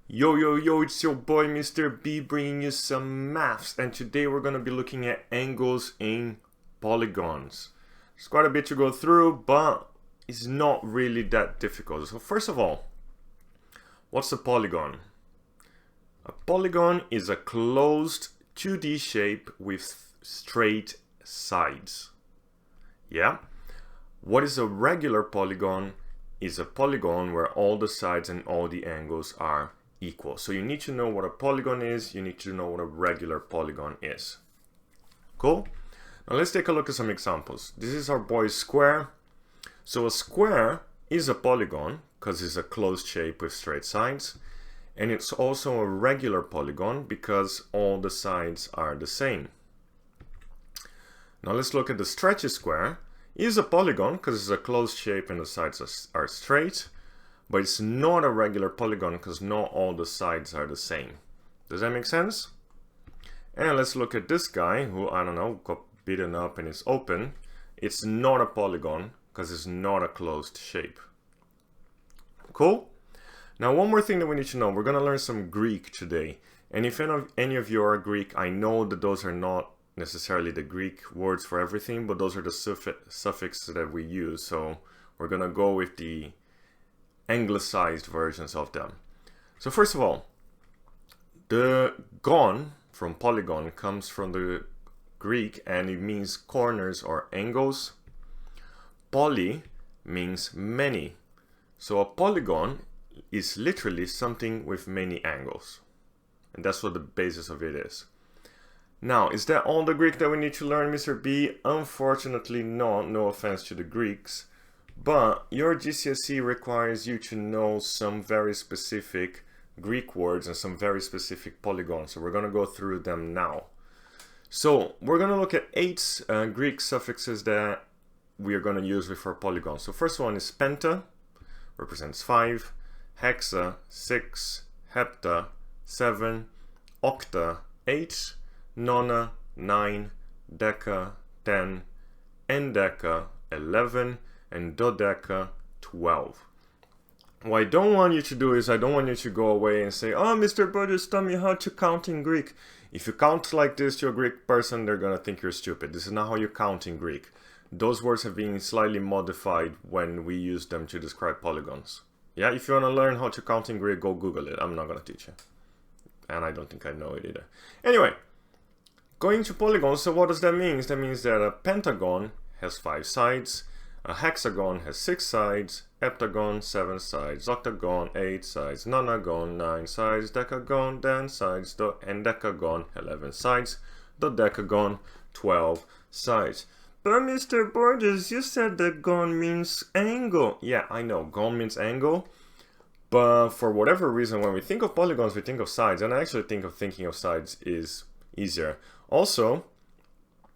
Yo, yo, yo, it's your boy Mr. B bringing you some maths, and today we're going to be looking at angles in polygons. There's quite a bit to go through, but it's not really that difficult. So first of all, what's a polygon? A polygon is a closed 2D shape with straight sides. Yeah? What is a regular polygon? Is a polygon where all the sides and all the angles are equal. So you need to know what a polygon is, you need to know what a regular polygon is. Cool? Now let's take a look at some examples. This is our boy's square. So a square is a polygon because it's a closed shape with straight sides, and it's also a regular polygon because all the sides are the same. Now let's look at the stretchy square. It is a polygon because it's a closed shape and the sides are straight, but it's not a regular polygon because not all the sides are the same. Does that make sense? And let's look at this guy who, I don't know, got beaten up and is open. It's not a polygon because it's not a closed shape. Cool? Now one more thing that we need to know. We're going to learn some Greek today. And if any of you are Greek, I know that those are not necessarily the Greek words for everything, but those are the suffixes that we use. So we're going to go with the anglicized versions of them. So first of all, the gon from polygon comes from the Greek and it means corners or angles. Poly means many. So a polygon is literally something with many angles. And that's what the basis of it is. Now, is that all the Greek that we need to learn, Mr. B? Unfortunately not, no offense to the Greeks. But your GCSE requires you to know some very specific Greek words and some very specific polygons. So we're going to go through them now. So we're going to look at 8 Greek suffixes that we are going to use with our polygons. So first one is penta, represents 5, hexa, 6, hepta, 7, octa, 8, nona, 9, deca, 10, endeca, 11, and dodeca, 12. What I don't want you to do is I don't want you to go away and say, oh, Mr. Burgess, tell me how to count in Greek. If you count like this to a Greek person, they're going to think you're stupid. This is not how you count in Greek. Those words have been slightly modified when we use them to describe polygons. Yeah, if you want to learn how to count in Greek, go Google it. I'm not going to teach you. And I don't think I know it either. Anyway, going to polygons, so what does that mean? That means that a pentagon has 5 sides. A hexagon has 6 sides, heptagon 7 sides, octagon 8 sides, nonagon 9 sides, decagon 10 sides, endecagon 11 sides, dodecagon 12 sides. But Mr. Borges, you said that gon means angle. Yeah, I know, gon means angle. But for whatever reason, when we think of polygons, we think of sides. And I actually think of thinking of sides is easier. Also,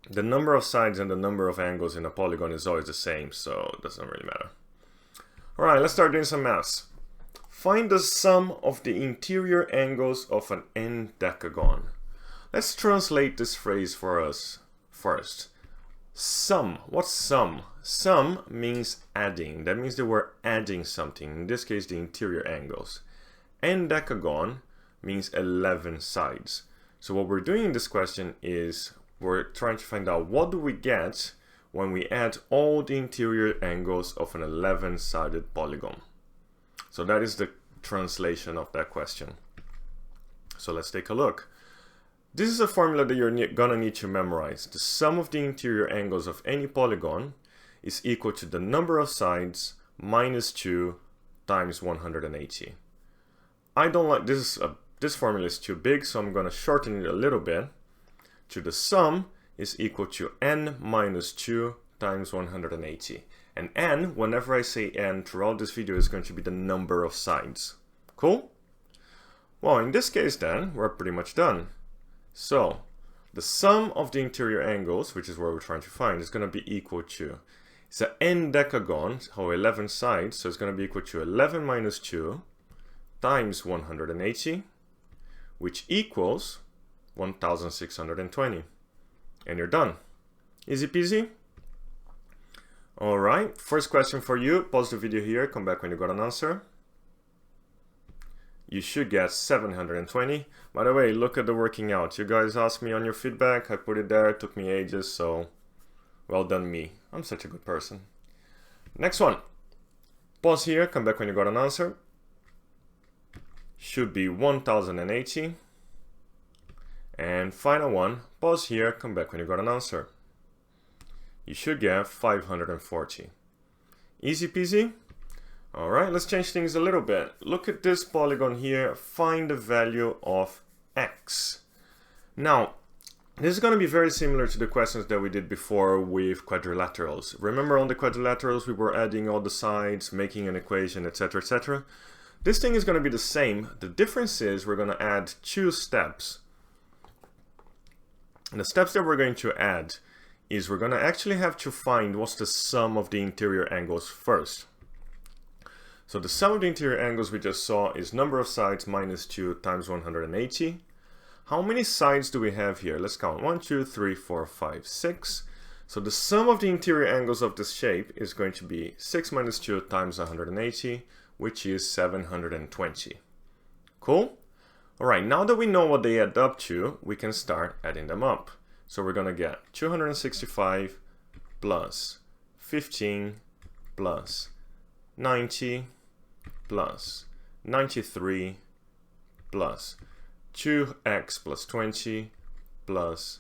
the number of sides and the number of angles in a polygon is always the same, so it doesn't really matter. Alright, let's start doing some maths. Find the sum of the interior angles of an endecagon. Let's translate this phrase for us first. Sum. What's sum? Sum means adding. That means that we're adding something. In this case, the interior angles. Endecagon means 11 sides. So what we're doing in this question is we're trying to find out what do we get when we add all the interior angles of an 11-sided polygon. So that is the translation of that question. So let's take a look. This is a formula that you're gonna need to memorize. The sum of the interior angles of any polygon is equal to the number of sides minus 2 times 180. I don't like this. This formula is too big, so I'm gonna shorten it a little bit. To the sum is equal to n minus 2 times 180. And n, whenever I say n throughout this video, is going to be the number of sides. Cool? Well, in this case then, we're pretty much done. So, the sum of the interior angles, which is what we're trying to find, is going to be equal to, it's an endecagon, so 11 sides, so it's going to be equal to 11 minus 2 times 180, which equals 1620. And you're done. Easy peasy. Alright, first question for you. Pause the video here, come back when you got an answer. you should get 720. By the way, look at the working out. You guys asked me on your feedback, I put it there, it took me ages, so well done me. I'm such a good person. Next one. Pause here, come back when you got an answer. Should be 1080. And final one, pause here, come back when you got an answer. You should get 540. Easy peasy. Alright, let's change things a little bit. Look at this polygon here, find the value of x. Now, this is going to be very similar to the questions that we did before with quadrilaterals. Remember on the quadrilaterals we were adding all the sides, making an equation, etc, etc. This thing is going to be the same. The difference is we're going to add 2 steps. And the steps that we're going to add is we're going to actually have to find what's the sum of the interior angles first. So the sum of the interior angles we just saw is number of sides minus 2 times 180. How many sides do we have here? Let's count. 1, 2, 3, 4, 5, 6. So the sum of the interior angles of this shape is going to be 6 minus 2 times 180, which is 720. Cool? Alright, now that we know what they add up to, we can start adding them up. So we're going to get 265 plus 15 plus 90 plus 93 plus 2x plus 20 plus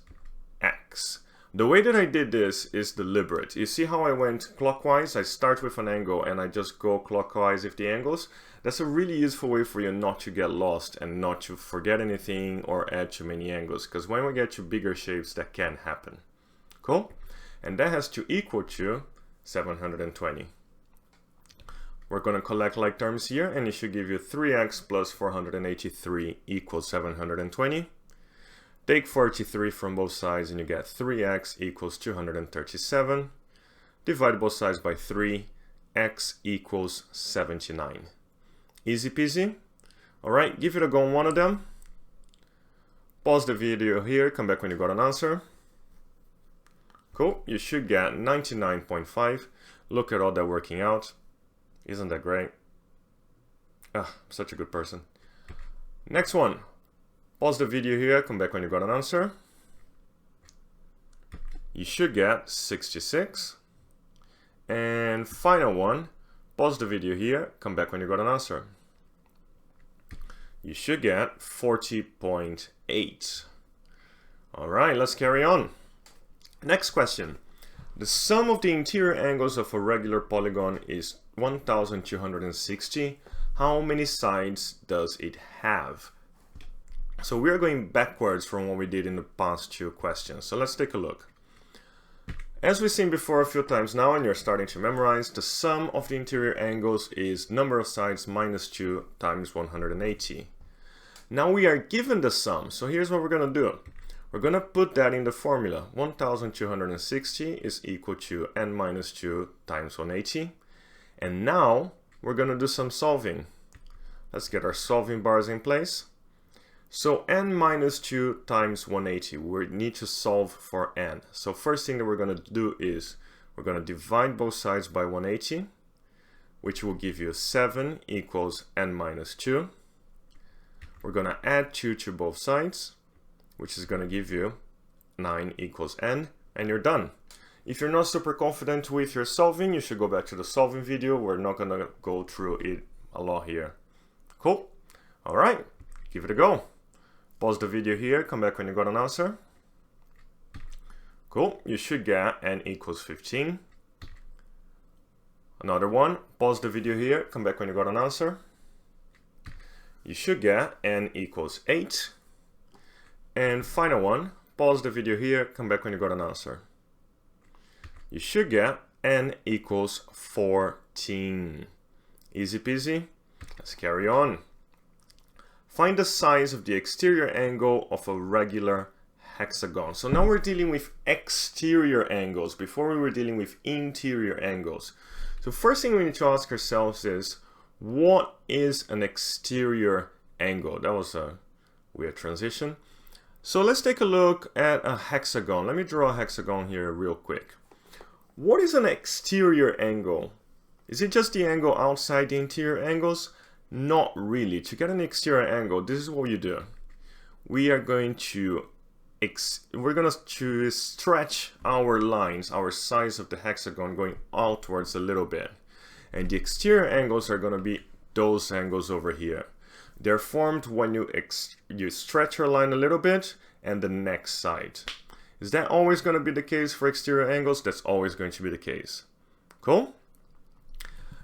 x. The way that I did this is deliberate. You see how I went clockwise? I start with an angle and I just go clockwise with the angles. That's a really useful way for you not to get lost and not to forget anything or add too many angles, because when we get to bigger shapes that can happen. Cool? And that has to equal to 720. We're going to collect like terms here, and it should give you 3x plus 483 equals 720. Take 43 from both sides and you get 3x equals 237. Divide both sides by 3, x equals 79. Easy peasy. Alright, give it a go on one of them. Pause the video here, come back when you got an answer. Cool, you should get 99.5. Look at all that working out. Isn't that great? Ah, such a good person. Next one. Pause the video here, come back when you got an answer. You should get 66. And final one. Pause the video here, come back when you got an answer. You should get 40.8. Alright, let's carry on. Next question. The sum of the interior angles of a regular polygon is 1260. How many sides does it have? So we are going backwards from what we did in the past 2 questions. So let's take a look. As we've seen before a few times now, and you're starting to memorize, the sum of the interior angles is number of sides minus 2 times 180. Now we are given the sum, so here's what we're going to do. We're going to put that in the formula. 1260 is equal to n minus 2 times 180. And now we're going to do some solving. Let's get our solving bars in place. So n minus 2 times 180, we need to solve for n. So first thing that we're going to do is we're going to divide both sides by 180, which will give you 7 equals n minus 2. We're going to add 2 to both sides, which is going to give you 9 equals n, and you're done. If you're not super confident with your solving, you should go back to the solving video. We're not going to go through it a lot here. Cool. All right, give it a go. Pause the video here, come back when you got an answer. Cool, you should get n equals 15. Another one, pause the video here, come back when you got an answer. You should get n equals 8. And final one, pause the video here, come back when you got an answer. You should get n equals 14. Easy peasy. Let's carry on. Find the size of the exterior angle of a regular hexagon. So now we're dealing with exterior angles. Before we were dealing with interior angles. So first thing we need to ask ourselves is, what is an exterior angle? That was a weird transition. So let's take a look at a hexagon. Let me draw a hexagon here real quick. What is an exterior angle? Is it just the angle outside the interior angles? Not really. To get an exterior angle, this is what you do. We are going to stretch our lines, our size of the hexagon going outwards a little bit. And the exterior angles are going to be those angles over here. They're formed when you stretch your line a little bit and the next side. Is that always going to be the case for exterior angles? That's always going to be the case. Cool?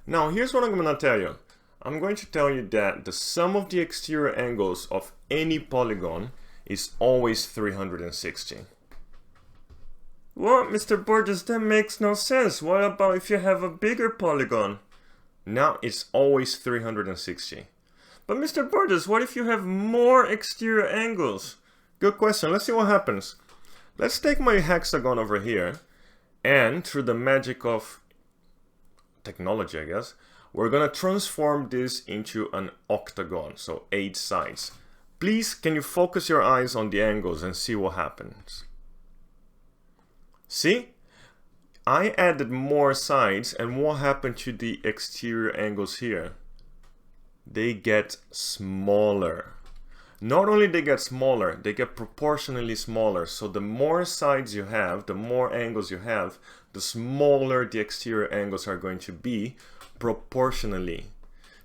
Now here's what I'm going to tell you. I'm going to tell you that the sum of the exterior angles of any polygon is always 360. What, Mr. Burgess, that makes no sense. What about if you have a bigger polygon? Now it's always 360. But Mr. Burgess, what if you have more exterior angles? Good question. Let's see what happens. Let's take my hexagon over here, and through the magic of technology, I guess, we're gonna transform this into an octagon, so 8 sides. Please, can you focus your eyes on the angles and see what happens? See? I added more sides, and what happened to the exterior angles here? They get smaller. Not only they get smaller, they get proportionally smaller. So the more sides you have, the more angles you have, the smaller the exterior angles are going to be proportionally.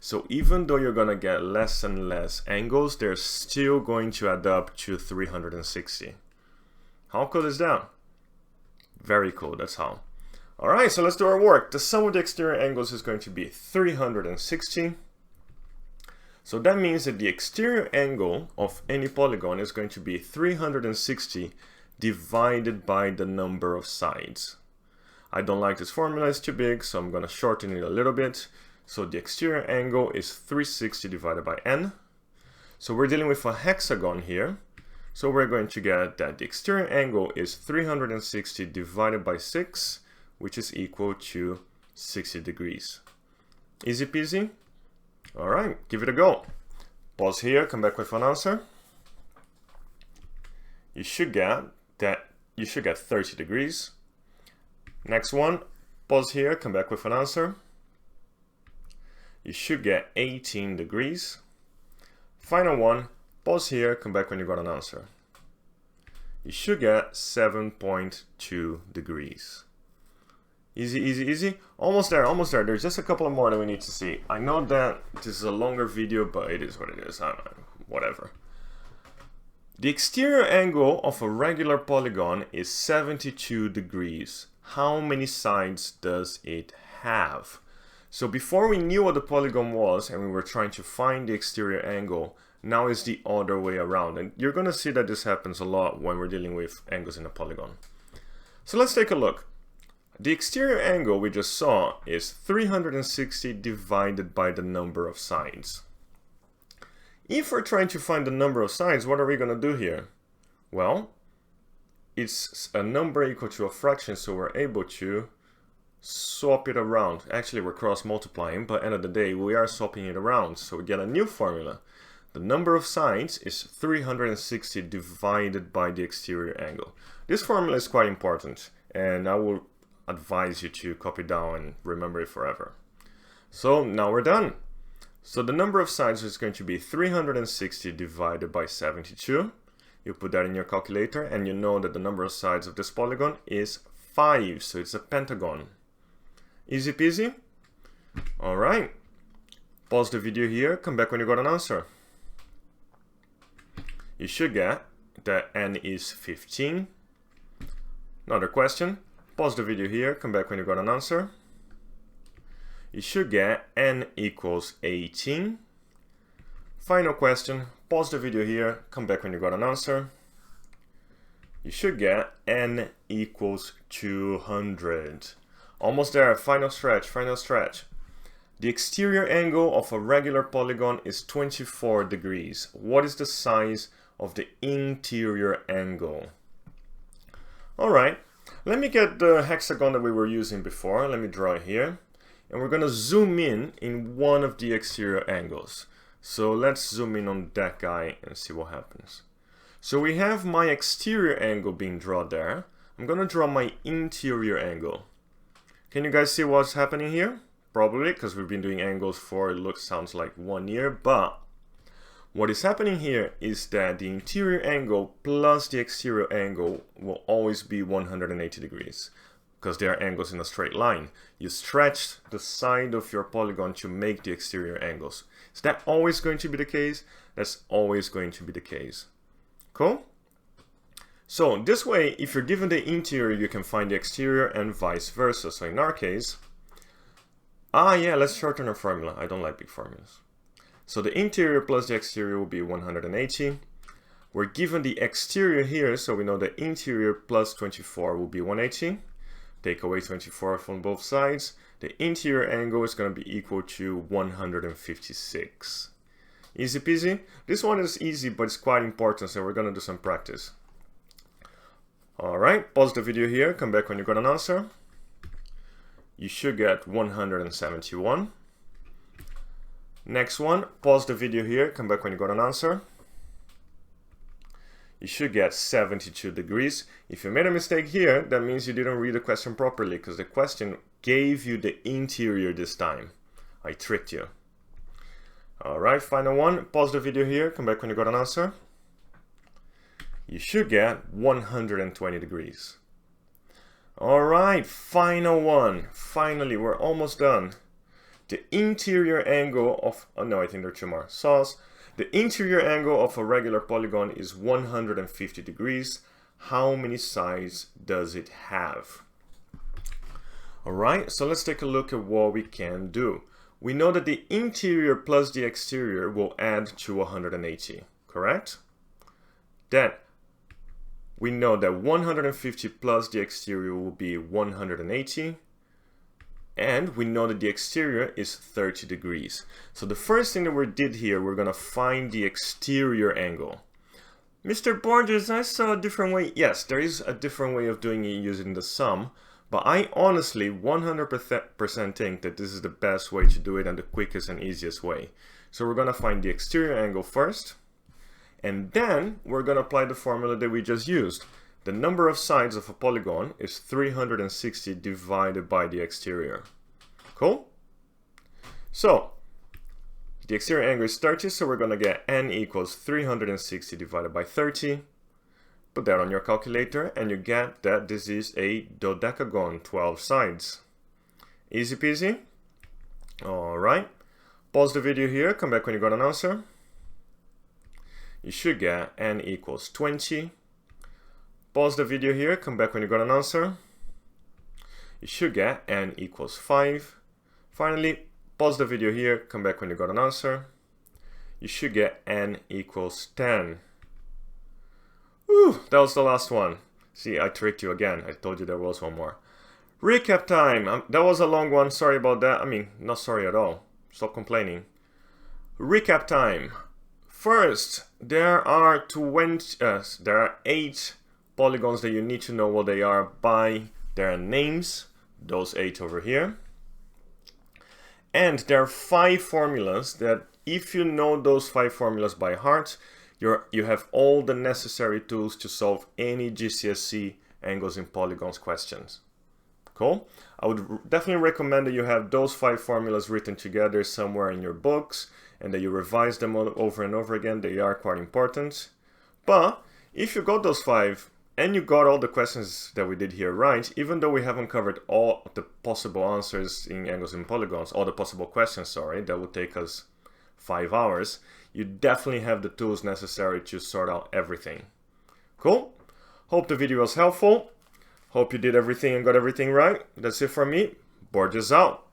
So even though you're going to get less and less angles, they're still going to add up to 360. How cool is that? Very cool, that's how. Alright, so let's do our work. The sum of the exterior angles is going to be 360. So that means that the exterior angle of any polygon is going to be 360 divided by the number of sides. I don't like this formula, it's too big, so I'm going to shorten it a little bit. So the exterior angle is 360 divided by n. So we're dealing with a hexagon here. So we're going to get that the exterior angle is 360 divided by 6, which is equal to 60 degrees. Easy peasy. Alright, give it a go. Pause here, come back with an answer. You should get 30 degrees. Next one, pause here, come back with an answer. You should get 18 degrees. Final one, pause here, come back when you got an answer. You should get 7.2 degrees. Easy, easy, easy. Almost there, almost there. There's just a couple of more that we need to see. I know that this is a longer video, but it is what it is. Whatever. The exterior angle of a regular polygon is 72 degrees. How many sides does it have? So before we knew what the polygon was and we were trying to find the exterior angle, now it's the other way around. And you're going to see that this happens a lot when we're dealing with angles in a polygon. So let's take a look. The exterior angle we just saw is 360 divided by the number of sides. If we're trying to find the number of sides, what are we going to do here? Well, it's a number equal to a fraction, so we're able to swap it around. Actually, we're cross multiplying, but at the end of the day, we are swapping it around, so we get a new formula. The number of sides is 360 divided by the exterior angle. This formula is quite important, and I will advise you to copy down and remember it forever. So now we're done. So the number of sides is going to be 360 divided by 72. You put that in your calculator and you know that the number of sides of this polygon is 5, so it's a pentagon. Easy peasy. Alright, pause the video here, come back when you got an answer. You should get that n is 15. Another question. Pause the video here, come back when you got an answer. You should get n equals 18. Final question, pause the video here, come back when you got an answer. You should get n equals 200. Almost there, final stretch, final stretch. The exterior angle of a regular polygon is 24 degrees. What is the size of the interior angle? Alright. Let me get the hexagon that we were using before. Let me draw it here. And we're going to zoom in one of the exterior angles. So let's zoom in on that guy and see what happens. So we have my exterior angle being drawn there. I'm going to draw my interior angle. Can you guys see what's happening here? probably, because we've been doing angles for, sounds like 1 year, but what is happening here is that the interior angle plus the exterior angle will always be 180 degrees, because they are angles in a straight line. You stretch the side of your polygon to make the exterior angles. Is that always going to be the case? That's always going to be the case. Cool? So this way, if you're given the interior, you can find the exterior and vice versa. So in our case, yeah, let's shorten our formula. I don't like big formulas. So the interior plus the exterior will be 180. We're given the exterior here, so we know the interior plus 24 will be 180. Take away 24 from both sides. The interior angle is going to be equal to 156. Easy peasy. This one is easy, but it's quite important, so we're going to do some practice. Alright, pause the video here, come back when you got an answer. You should get 171. Next one, pause the video here, come back when you got an answer. You should get 72 degrees. If you made a mistake here, that means you didn't read the question properly, because the question gave you the interior this time. I tricked you. Alright, final one, pause the video here, come back when you got an answer. You should get 120 degrees. Alright, final one. Finally, we're almost done. The interior angle of, oh no, I think there are two more. Sauce. The interior angle of a regular polygon is 150 degrees. How many sides does it have? Alright, so let's take a look at what we can do. We know that the interior plus the exterior will add to 180, correct? Then we know that 150 plus the exterior will be 180. And we know that the exterior is 30 degrees. So the first thing that we did here, we're going to find the exterior angle. Mr. Borges, I saw a different way. Yes, there is a different way of doing it using the sum. But I honestly 100% think that this is the best way to do it and the quickest and easiest way. So we're going to find the exterior angle first. And then we're going to apply the formula that we just used. The number of sides of a polygon is 360 divided by the exterior. Cool? So, the exterior angle is 30, so we're going to get n equals 360 divided by 30. Put that on your calculator and you get that this is a dodecagon, 12 sides. Easy peasy? Alright. Pause the video here, come back when you got an answer. You should get n equals 20. Pause the video here, come back when you got an answer. You should get n equals 5. Finally, pause the video here, come back when you got an answer. You should get n equals 10. Whew, that was the last one. See, I tricked you again. I told you there was one more. Recap time. That was a long one. Sorry about that. I mean, not sorry at all. Stop complaining. Recap time. First, there are 8 polygons that you need to know what they are by their names. Those 8 over here. And there are 5 formulas that if you know those 5 formulas by heart, you have all the necessary tools to solve any GCSE angles in polygons questions. Cool? I would definitely recommend that you have those 5 formulas written together somewhere in your books and that you revise them over and over again. They are quite important. But if you got those 5 and you got all the questions that we did here right, even though we haven't covered all the possible answers in angles and polygons, all the possible questions, sorry, that would take us 5 hours, you definitely have the tools necessary to sort out everything. Cool? Hope the video was helpful. Hope you did everything and got everything right. That's it from me. Borges out.